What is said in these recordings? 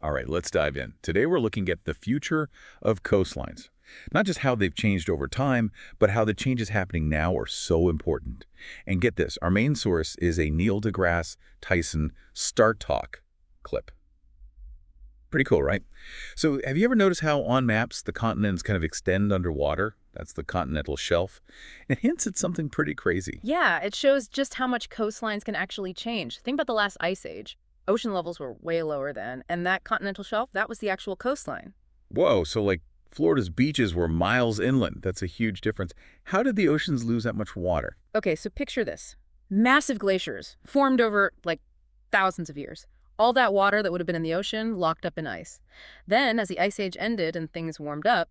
All right, let's dive in. Today we're looking at the future of coastlines. Not just how they've changed over time, but how the changes happening now are so important. And get this, our main source is a Neil deGrasse Tyson Start Talk clip. Pretty cool, right? So have you ever noticed how on maps the continents kind of extend underwater? That's the continental shelf. It hints at something pretty crazy. Yeah, it shows just how much coastlines can actually change. Think about the last ice age. Ocean levels were way lower then, and that continental shelf, that was the actual coastline. Whoa, so like Florida's beaches were miles inland. That's a huge difference. How did the oceans lose that much water? Okay, so picture this. Massive glaciers formed over, like, thousands of years. All that water that would have been in the ocean locked up in ice. Then, as the ice age ended and things warmed up,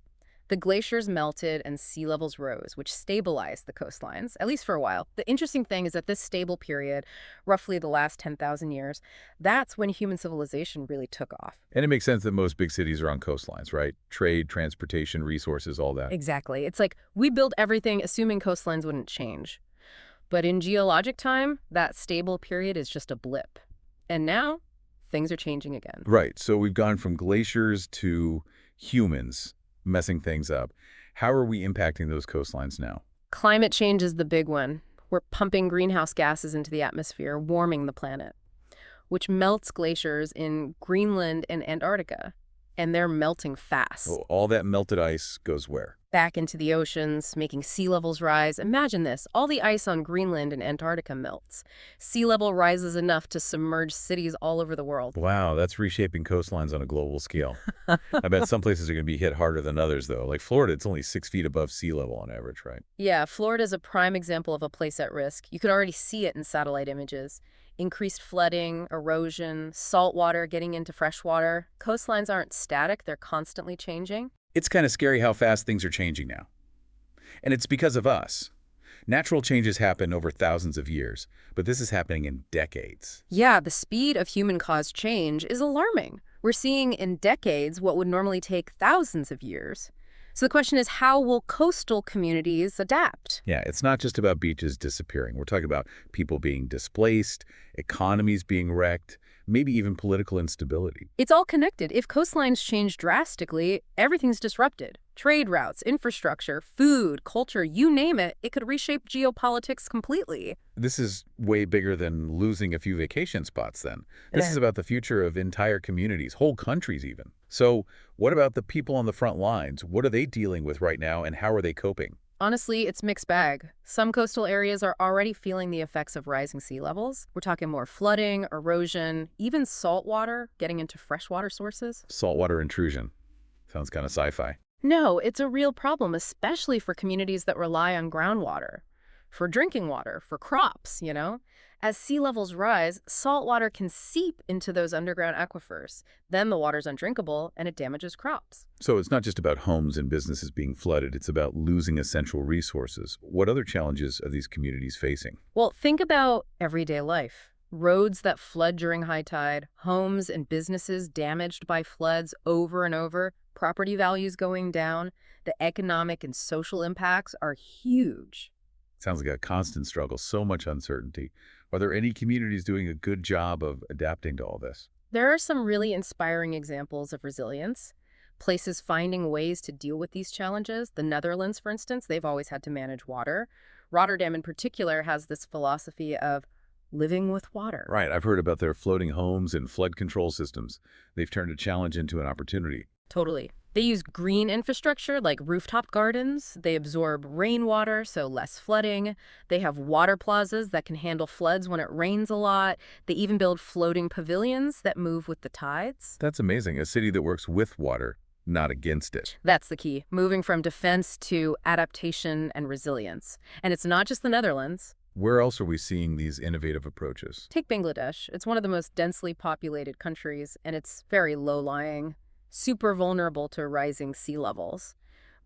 the glaciers melted and sea levels rose, which stabilized the coastlines, at least for a while. The interesting thing is that this stable period, roughly the last 10,000 years, that's when human civilization really took off. And it makes sense that most big cities are on coastlines, right? Trade, transportation, resources, all that. Exactly. It's like we build everything assuming coastlines wouldn't change. But in geologic time, that stable period is just a blip. And now, things are changing again. Right. So we've gone from glaciers to humans messing things up. How are we impacting those coastlines now? Climate change is the big one. We're pumping greenhouse gases into the atmosphere, warming the planet, which melts glaciers in Greenland and Antarctica. And they're melting fast. Oh, all that melted ice goes where? Back into the oceans, making sea levels rise. Imagine this, all the ice on Greenland and Antarctica melts. Sea level rises enough to submerge cities all over the world. Wow, that's reshaping coastlines on a global scale. I bet some places are going to be hit harder than others, though. Like Florida, it's only 6 feet above sea level on average, right? Yeah, Florida's a prime example of a place at risk. You could already see it in satellite images. Increased flooding, erosion, salt water getting into fresh water. Coastlines aren't static, they're constantly changing. It's kind of scary how fast things are changing now. And it's because of us. Natural changes happen over thousands of years, but this is happening in decades. Yeah, the speed of human-caused change is alarming. We're seeing in decades what would normally take thousands of years. So the question is, how will coastal communities adapt? Yeah, it's not just about beaches disappearing. We're talking about people being displaced, economies being wrecked, maybe even political instability. It's all connected. If coastlines change drastically, everything's disrupted. Trade routes, infrastructure, food, culture, you name it, it could reshape geopolitics completely. This is way bigger than losing a few vacation spots then. This is about the future of entire communities, whole countries even. So what about the people on the front lines? What are they dealing with right now and how are they coping? Honestly, it's mixed bag. Some coastal areas are already feeling the effects of rising sea levels. We're talking more flooding, erosion, even salt water getting into freshwater sources. Saltwater intrusion. Sounds kind of sci-fi. No, it's a real problem, especially for communities that rely on groundwater. For drinking water, for crops, you know? As sea levels rise, salt water can seep into those underground aquifers. Then the water's undrinkable and it damages crops. So it's not just about homes and businesses being flooded, it's about losing essential resources. What other challenges are these communities facing? Well, think about everyday life. Roads that flood during high tide, homes and businesses damaged by floods over and over, property values going down. The economic and social impacts are huge. Sounds like a constant struggle, so much uncertainty. Are there any communities doing a good job of adapting to all this? There are some really inspiring examples of resilience. Places finding ways to deal with these challenges. The Netherlands, for instance, they've always had to manage water. Rotterdam in particular has this philosophy of living with water. Right, I've heard about their floating homes and flood control systems. They've turned a challenge into an opportunity. Totally. They use green infrastructure like rooftop gardens. They absorb rainwater, so less flooding. They have water plazas that can handle floods when it rains a lot. They even build floating pavilions that move with the tides. That's amazing, a city that works with water, not against it. That's the key, moving from defense to adaptation and resilience. And it's not just the Netherlands. Where else are we seeing these innovative approaches? Take Bangladesh. It's one of the most densely populated countries, and it's very low-lying, super vulnerable to rising sea levels.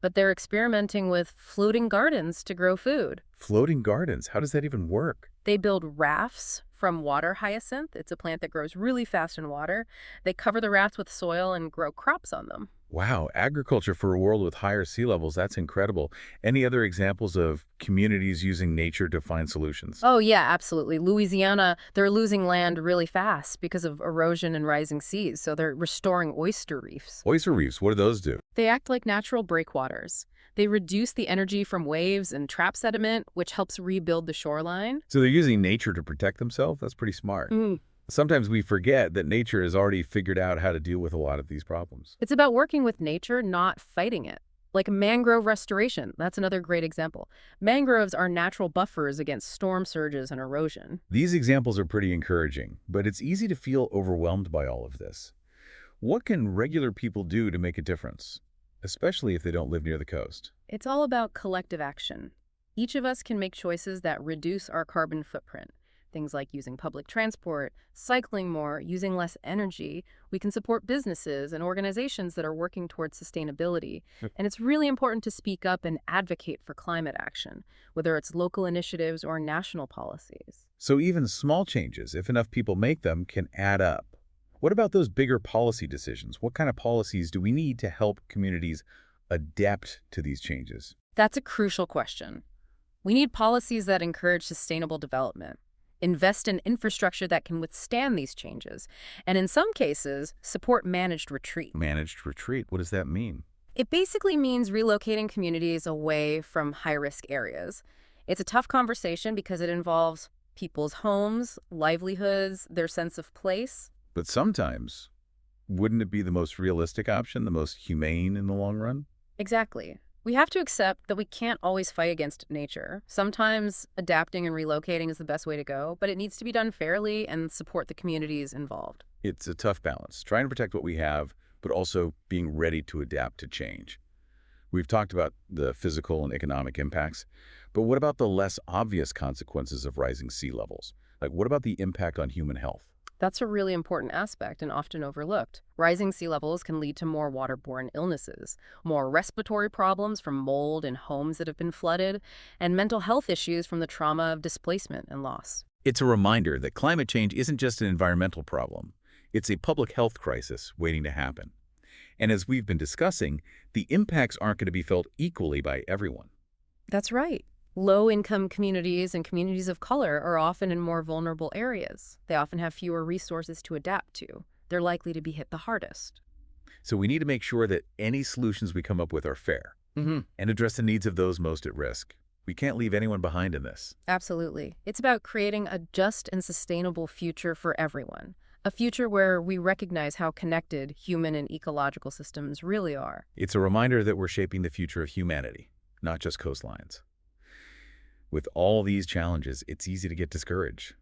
But they're experimenting with floating gardens to grow food. Floating gardens, how does that even work? They build rafts from water hyacinth. It's a plant that grows really fast in water. They cover the rafts with soil and grow crops on them. Wow, agriculture for a world with higher sea levels, that's incredible. Any other examples of communities using nature to find solutions? Oh, yeah, absolutely. Louisiana, they're losing land really fast because of erosion and rising seas, so they're restoring oyster reefs. Oyster reefs, what do those do? They act like natural breakwaters. They reduce the energy from waves and trap sediment, which helps rebuild the shoreline. So they're using nature to protect themselves? That's pretty smart. Sometimes we forget that nature has already figured out how to deal with a lot of these problems. It's about working with nature, not fighting it. Like mangrove restoration, that's another great example. Mangroves are natural buffers against storm surges and erosion. These examples are pretty encouraging, but it's easy to feel overwhelmed by all of this. What can regular people do to make a difference, especially if they don't live near the coast? It's all about collective action. Each of us can make choices that reduce our carbon footprint. Things like using public transport, cycling more, using less energy. We can support businesses and organizations that are working towards sustainability. And it's really important to speak up and advocate for climate action, whether it's local initiatives or national policies. So even small changes, if enough people make them, can add up. What about those bigger policy decisions? What kind of policies do we need to help communities adapt to these changes? That's a crucial question. We need policies that encourage sustainable development, invest in infrastructure that can withstand these changes, and in some cases, support managed retreat. Managed retreat, what does that mean? It basically means relocating communities away from high-risk areas. It's a tough conversation because it involves people's homes, livelihoods, their sense of place. But sometimes, wouldn't it be the most realistic option, the most humane in the long run? Exactly. We have to accept that we can't always fight against nature. Sometimes adapting and relocating is the best way to go, but it needs to be done fairly and support the communities involved. It's a tough balance, trying to protect what we have, but also being ready to adapt to change. We've talked about the physical and economic impacts, but what about the less obvious consequences of rising sea levels? Like, what about the impact on human health? That's a really important aspect and often overlooked. Rising sea levels can lead to more waterborne illnesses, more respiratory problems from mold in homes that have been flooded, and mental health issues from the trauma of displacement and loss. It's a reminder that climate change isn't just an environmental problem. It's a public health crisis waiting to happen. And as we've been discussing, the impacts aren't going to be felt equally by everyone. That's right. Low-income communities and communities of color are often in more vulnerable areas. They often have fewer resources to adapt to. They're likely to be hit the hardest. So we need to make sure that any solutions we come up with are fair and address the needs of those most at risk. We can't leave anyone behind in this. Absolutely. It's about creating a just and sustainable future for everyone. A future where we recognize how connected human and ecological systems really are. It's a reminder that we're shaping the future of humanity, not just coastlines. With all these challenges, it's easy to get discouraged.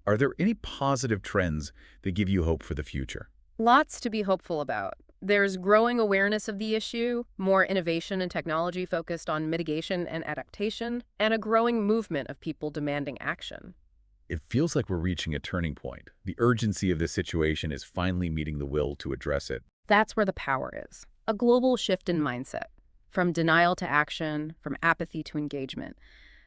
Are there any positive trends that give you hope for the future? Lots to be hopeful about. There's growing awareness of the issue, more innovation and technology focused on mitigation and adaptation, and a growing movement of people demanding action. It feels like we're reaching a turning point. The urgency of this situation is finally meeting the will to address it. That's where the power is. A global shift in mindset, from denial to action, from apathy to engagement.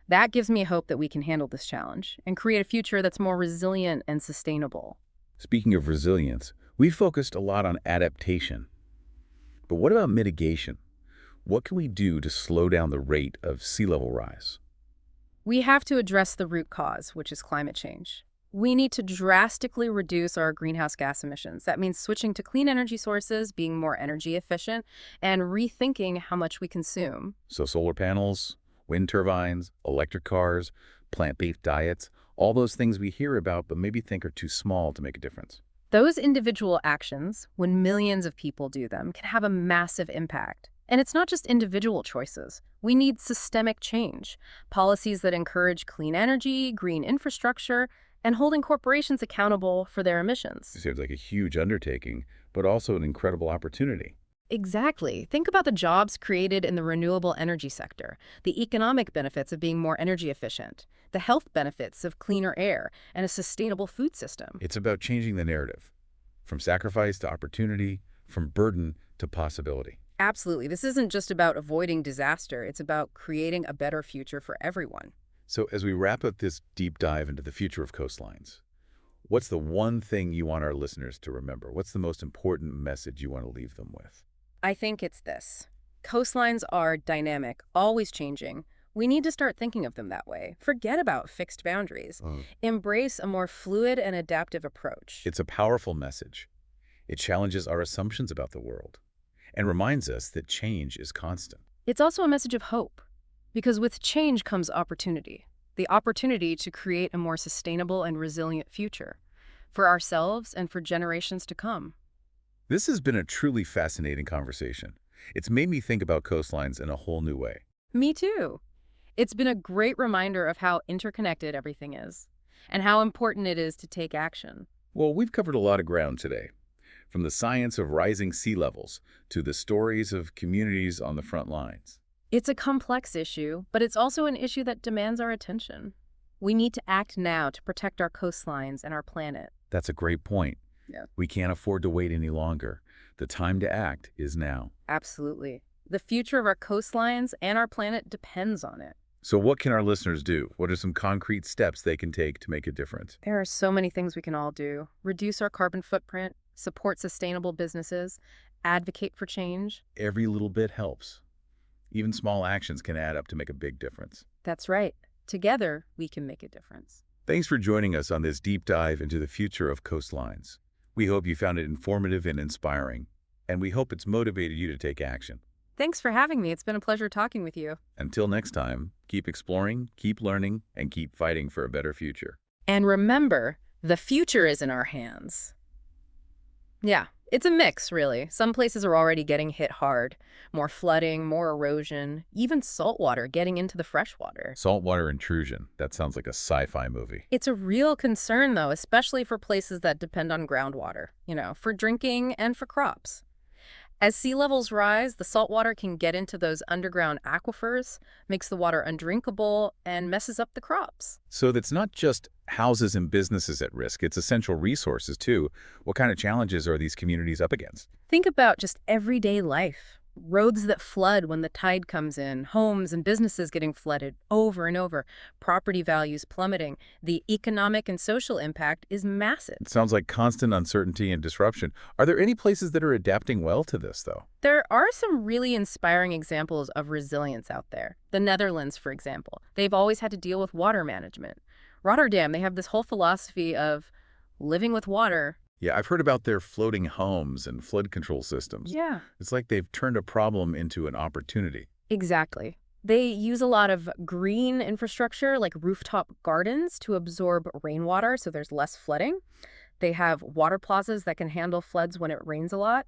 That gives me hope that we can handle this challenge and create a future that's more resilient and sustainable. Speaking of resilience, we've focused a lot on adaptation. But what about mitigation? What can we do to slow down the rate of sea level rise? We have to address the root cause, which is climate change. We need to drastically reduce our greenhouse gas emissions. That means switching to clean energy sources, being more energy efficient, and rethinking how much we consume. So solar panels, wind turbines, electric cars, plant-based diets, all those things we hear about but maybe think are too small to make a difference. Those individual actions, when millions of people do them, can have a massive impact. And it's not just individual choices. We need systemic change, policies that encourage clean energy, green infrastructure, and holding corporations accountable for their emissions. It seems like a huge undertaking, but also an incredible opportunity. Exactly. Think about the jobs created in the renewable energy sector, the economic benefits of being more energy efficient, the health benefits of cleaner air, and a sustainable food system. It's about changing the narrative, from sacrifice to opportunity, from burden to possibility. Absolutely. This isn't just about avoiding disaster. It's about creating a better future for everyone. So as we wrap up this deep dive into the future of coastlines, what's the one thing you want our listeners to remember? What's the most important message you want to leave them with? I think it's this. Coastlines are dynamic, always changing. We need to start thinking of them that way. Forget about fixed boundaries. Embrace a more fluid and adaptive approach. It's a powerful message. It challenges our assumptions about the world and reminds us that change is constant. It's also a message of hope, because with change comes opportunity. The opportunity to create a more sustainable and resilient future for ourselves and for generations to come. This has been a truly fascinating conversation. It's made me think about coastlines in a whole new way. Me too. It's been a great reminder of how interconnected everything is and how important it is to take action. Well, we've covered a lot of ground today, from the science of rising sea levels to the stories of communities on the front lines. It's a complex issue, but it's also an issue that demands our attention. We need to act now to protect our coastlines and our planet. That's a great point. Yeah. We can't afford to wait any longer. The time to act is now. Absolutely. The future of our coastlines and our planet depends on it. So what can our listeners do? What are some concrete steps they can take to make a difference? There are so many things we can all do. Reduce our carbon footprint, support sustainable businesses, advocate for change. Every little bit helps. Even small actions can add up to make a big difference. That's right. Together, we can make a difference. Thanks for joining us on this deep dive into the future of coastlines. We hope you found it informative and inspiring, and we hope it's motivated you to take action. Thanks for having me. It's been a pleasure talking with you. Until next time, keep exploring, keep learning, and keep fighting for a better future. And remember, the future is in our hands. Yeah, it's a mix, really. Some places are already getting hit hard. More flooding, more erosion, even saltwater getting into the freshwater. Saltwater intrusion. That sounds like a sci-fi movie. It's a real concern, though, especially for places that depend on groundwater, for drinking and for crops. As sea levels rise, the saltwater can get into those underground aquifers, makes the water undrinkable, and messes up the crops. So that's not just houses and businesses at risk, it's essential resources too. What kind of challenges are these communities up against? Think about just everyday life. Roads that flood when the tide comes in, homes and businesses getting flooded over and over, property values plummeting. The economic and social impact is massive. It sounds like constant uncertainty and disruption. Are there any places that are adapting well to this, though? There are some really inspiring examples of resilience out there. The Netherlands, for example. They've always had to deal with water management. Rotterdam, they have this whole philosophy of living with water. Yeah, I've heard about their floating homes and flood control systems. Yeah. It's like they've turned a problem into an opportunity. Exactly. They use a lot of green infrastructure, like rooftop gardens, to absorb rainwater, so there's less flooding. They have water plazas that can handle floods when it rains a lot.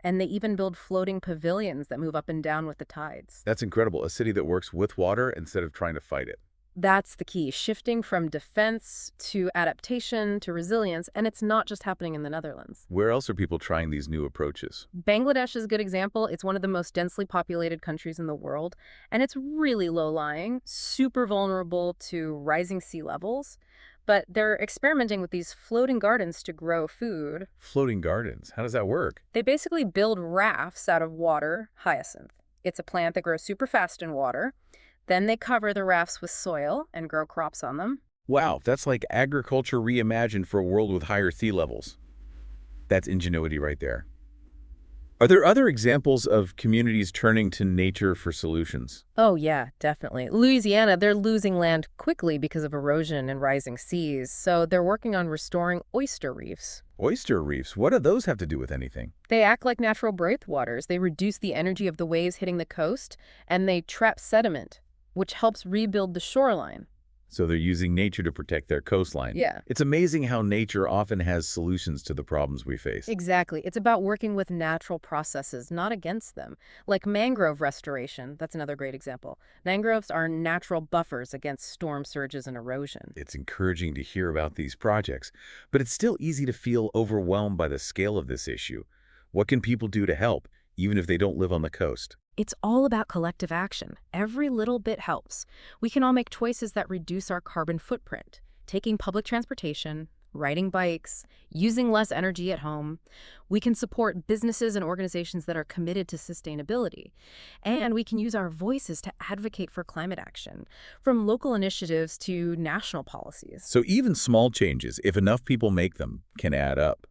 And they even build floating pavilions that move up and down with the tides. That's incredible. A city that works with water instead of trying to fight it. That's the key, shifting from defense to adaptation to resilience, and it's not just happening in the Netherlands. Where else are people trying these new approaches? Bangladesh is a good example. It's one of the most densely populated countries in the world, and it's really low-lying, super vulnerable to rising sea levels. But they're experimenting with these floating gardens to grow food. Floating gardens? How does that work? They basically build rafts out of water hyacinth. It's a plant that grows super fast in water. Then they cover the rafts with soil and grow crops on them. Wow, that's like agriculture reimagined for a world with higher sea levels. That's ingenuity right there. Are there other examples of communities turning to nature for solutions? Oh, yeah, definitely. Louisiana, they're losing land quickly because of erosion and rising seas, so they're working on restoring oyster reefs. Oyster reefs? What do those have to do with anything? They act like natural breakwaters. They reduce the energy of the waves hitting the coast, and they trap sediment, which helps rebuild the shoreline. So they're using nature to protect their coastline. Yeah. It's amazing how nature often has solutions to the problems we face. Exactly. It's about working with natural processes, not against them. Like mangrove restoration, that's another great example. Mangroves are natural buffers against storm surges and erosion. It's encouraging to hear about these projects, but it's still easy to feel overwhelmed by the scale of this issue. What can people do to help, even if they don't live on the coast? It's all about collective action. Every little bit helps. We can all make choices that reduce our carbon footprint. Taking public transportation, riding bikes, using less energy at home. We can support businesses and organizations that are committed to sustainability. And we can use our voices to advocate for climate action, from local initiatives to national policies. So even small changes, if enough people make them, can add up.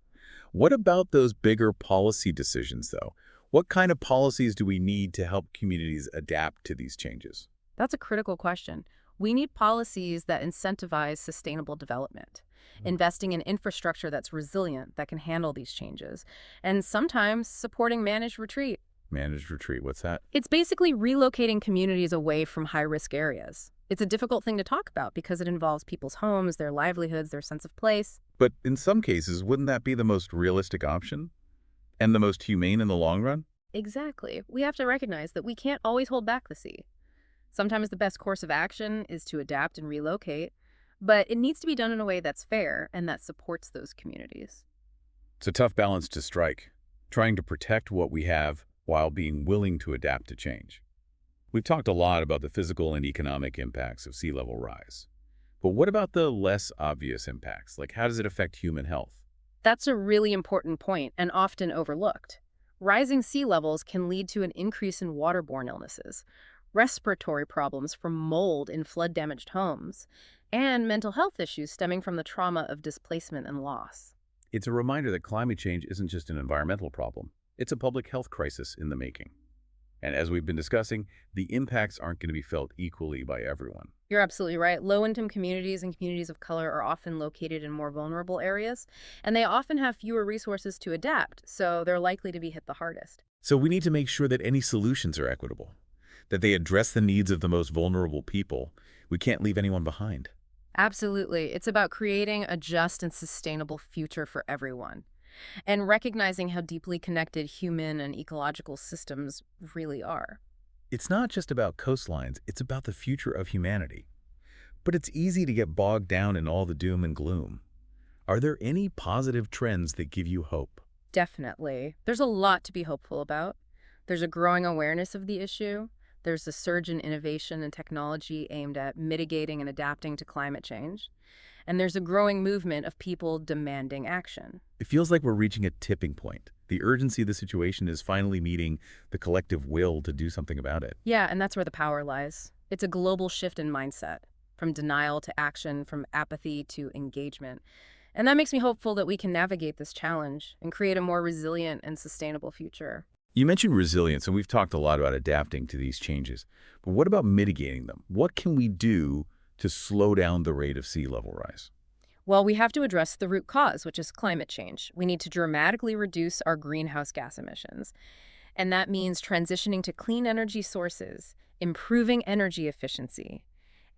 What about those bigger policy decisions, though? What kind of policies do we need to help communities adapt to these changes? That's a critical question. We need policies that incentivize sustainable development, investing in infrastructure that's resilient, that can handle these changes, and sometimes supporting managed retreat. Managed retreat, what's that? It's basically relocating communities away from high-risk areas. It's a difficult thing to talk about because it involves people's homes, their livelihoods, their sense of place. But in some cases, wouldn't that be the most realistic option? And the most humane in the long run? Exactly. We have to recognize that we can't always hold back the sea. Sometimes the best course of action is to adapt and relocate, but it needs to be done in a way that's fair and that supports those communities. It's a tough balance to strike, trying to protect what we have while being willing to adapt to change. We've talked a lot about the physical and economic impacts of sea level rise. But what about the less obvious impacts? Like, how does it affect human health? That's a really important point and often overlooked. Rising sea levels can lead to an increase in waterborne illnesses, respiratory problems from mold in flood-damaged homes, and mental health issues stemming from the trauma of displacement and loss. It's a reminder that climate change isn't just an environmental problem. It's a public health crisis in the making. And as we've been discussing, the impacts aren't going to be felt equally by everyone. You're absolutely right. Low-income communities and communities of color are often located in more vulnerable areas, and they often have fewer resources to adapt, so they're likely to be hit the hardest. So we need to make sure that any solutions are equitable, that they address the needs of the most vulnerable people. We can't leave anyone behind. Absolutely. It's about creating a just and sustainable future for everyone, and recognizing how deeply connected human and ecological systems really are. It's not just about coastlines, it's about the future of humanity. But it's easy to get bogged down in all the doom and gloom. Are there any positive trends that give you hope? Definitely. There's a lot to be hopeful about. There's a growing awareness of the issue. There's a surge in innovation and technology aimed at mitigating and adapting to climate change. And there's a growing movement of people demanding action. It feels like we're reaching a tipping point. The urgency of the situation is finally meeting the collective will to do something about it. Yeah, and that's where the power lies. It's a global shift in mindset, from denial to action, from apathy to engagement. And that makes me hopeful that we can navigate this challenge and create a more resilient and sustainable future. You mentioned resilience, and we've talked a lot about adapting to these changes. But what about mitigating them? What can we do to slow down the rate of sea level rise? Well, we have to address the root cause, which is climate change. We need to dramatically reduce our greenhouse gas emissions. And that means transitioning to clean energy sources, improving energy efficiency,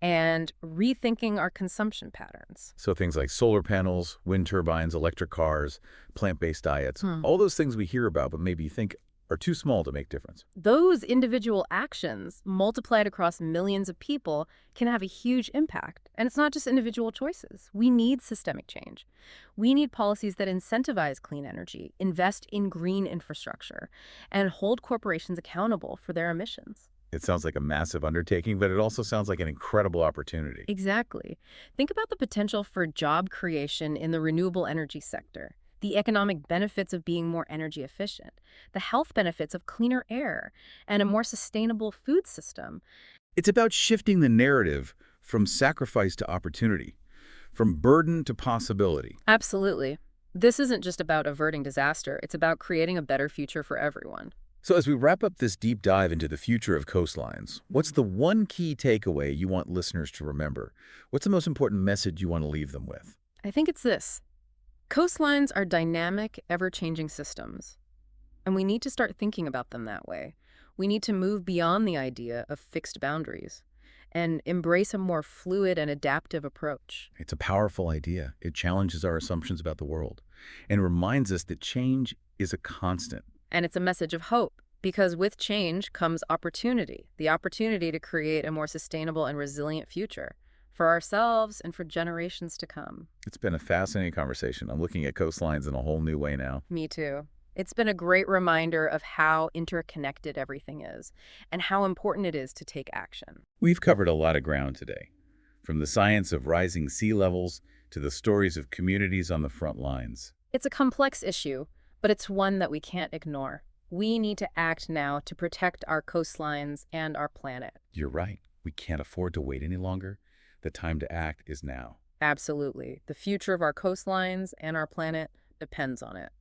and rethinking our consumption patterns. So things like solar panels, wind turbines, electric cars, plant-based diets, all those things we hear about but maybe think are too small to make difference. Those individual actions, multiplied across millions of people, can have a huge impact. And it's not just individual choices. We need systemic change. We need policies that incentivize clean energy, invest in green infrastructure, and hold corporations accountable for their emissions. It sounds like a massive undertaking, but it also sounds like an incredible opportunity. Exactly. Think about the potential for job creation in the renewable energy sector, the economic benefits of being more energy efficient, the health benefits of cleaner air, and a more sustainable food system. It's about shifting the narrative from sacrifice to opportunity, from burden to possibility. Absolutely. This isn't just about averting disaster, it's about creating a better future for everyone. So as we wrap up this deep dive into the future of coastlines, what's the one key takeaway you want listeners to remember? What's the most important message you want to leave them with? I think it's this. Coastlines are dynamic, ever-changing systems, and we need to start thinking about them that way. We need to move beyond the idea of fixed boundaries and embrace a more fluid and adaptive approach. It's a powerful idea. It challenges our assumptions about the world and reminds us that change is a constant. And it's a message of hope, because with change comes opportunity, the opportunity to create a more sustainable and resilient future for ourselves and for generations to come. It's been a fascinating conversation. I'm looking at coastlines in a whole new way now. Me too. It's been a great reminder of how interconnected everything is and how important it is to take action. We've covered a lot of ground today, from the science of rising sea levels to the stories of communities on the front lines. It's a complex issue, but it's one that we can't ignore. We need to act now to protect our coastlines and our planet. You're right. We can't afford to wait any longer. The time to act is now. Absolutely. The future of our coastlines and our planet depends on it.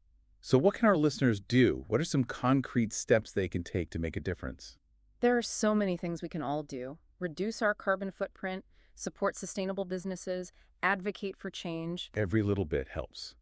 So what can our listeners do? What are some concrete steps they can take to make a difference? There are so many things we can all do. Reduce our carbon footprint, support sustainable businesses, advocate for change. Every little bit helps.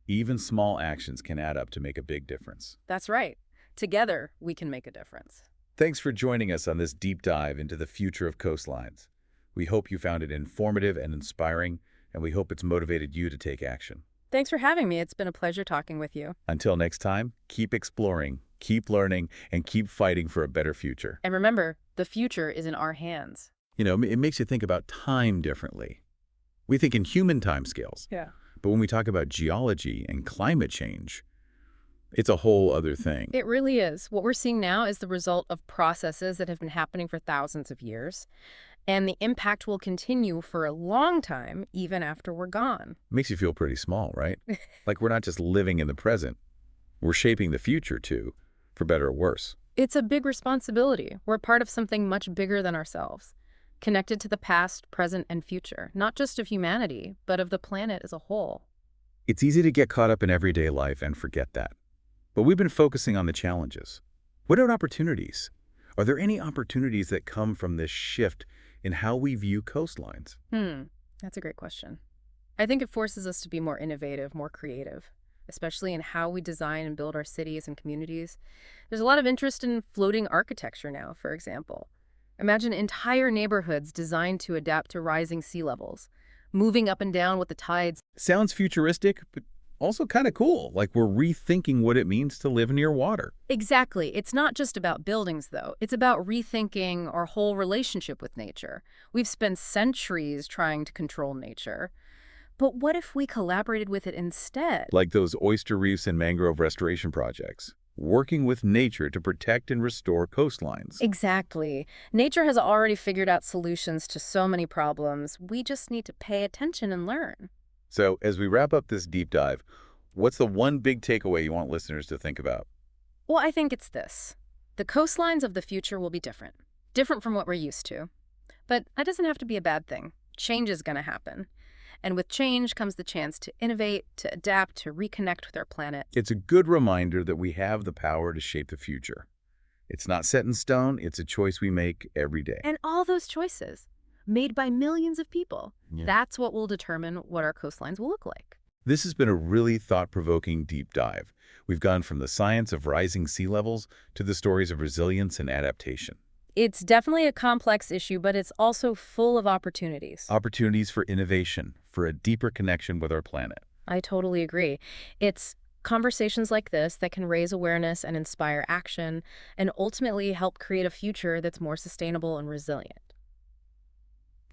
Even small actions can add up to make a big difference. That's right. Together, we can make a difference. Thanks for joining us on this deep dive into the future of coastlines. We hope you found it informative and inspiring, and we hope it's motivated you to take action. Thanks for having me. It's been a pleasure talking with you. Until next time, keep exploring, keep learning, and keep fighting for a better future. And remember, the future is in our hands. You know, it makes you think about time differently. We think in human timescales, Yeah. but when we talk about geology and climate change, it's a whole other thing. It really is. What we're seeing now is the result of processes that have been happening for thousands of years. And the impact will continue for a long time, even after we're gone. Makes you feel pretty small, right? Like we're not just living in the present. We're shaping the future, too, for better or worse. It's a big responsibility. We're part of something much bigger than ourselves, connected to the past, present, and future, not just of humanity, but of the planet as a whole. It's easy to get caught up in everyday life and forget that. But we've been focusing on the challenges. What about opportunities? Are there any opportunities that come from this shift in how we view coastlines? That's a great question. I think it forces us to be more innovative, more creative, especially in how we design and build our cities and communities. There's a lot of interest in floating architecture now, for example. Imagine entire neighborhoods designed to adapt to rising sea levels, moving up and down with the tides. Sounds futuristic, but also kind of cool, like we're rethinking what it means to live near water. Exactly. It's not just about buildings, though. It's about rethinking our whole relationship with nature. We've spent centuries trying to control nature. But what if we collaborated with it instead? Like those oyster reefs and mangrove restoration projects, working with nature to protect and restore coastlines. Exactly. Nature has already figured out solutions to so many problems. We just need to pay attention and learn. So as we wrap up this deep dive, what's the one big takeaway you want listeners to think about? Well, I think it's this. The coastlines of the future will be different. Different from what we're used to. But that doesn't have to be a bad thing. Change is going to happen. And with change comes the chance to innovate, to adapt, to reconnect with our planet. It's a good reminder that we have the power to shape the future. It's not set in stone, it's a choice we make every day. And all those choices, made by millions of people, Yeah. that's what will determine what our coastlines will look like. This has been a really thought-provoking deep dive. We've gone from the science of rising sea levels to the stories of resilience and adaptation. It's definitely a complex issue, but it's also full of opportunities. Opportunities for innovation, for a deeper connection with our planet. I totally agree. It's conversations like this that can raise awareness and inspire action, and ultimately help create a future that's more sustainable and resilient.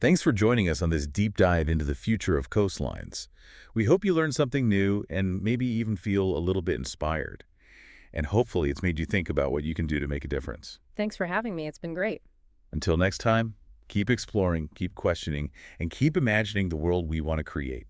Thanks for joining us on this deep dive into the future of coastlines. We hope you learned something new and maybe even feel a little bit inspired. And hopefully it's made you think about what you can do to make a difference. Thanks for having me. It's been great. Until next time, keep exploring, keep questioning, and keep imagining the world we want to create.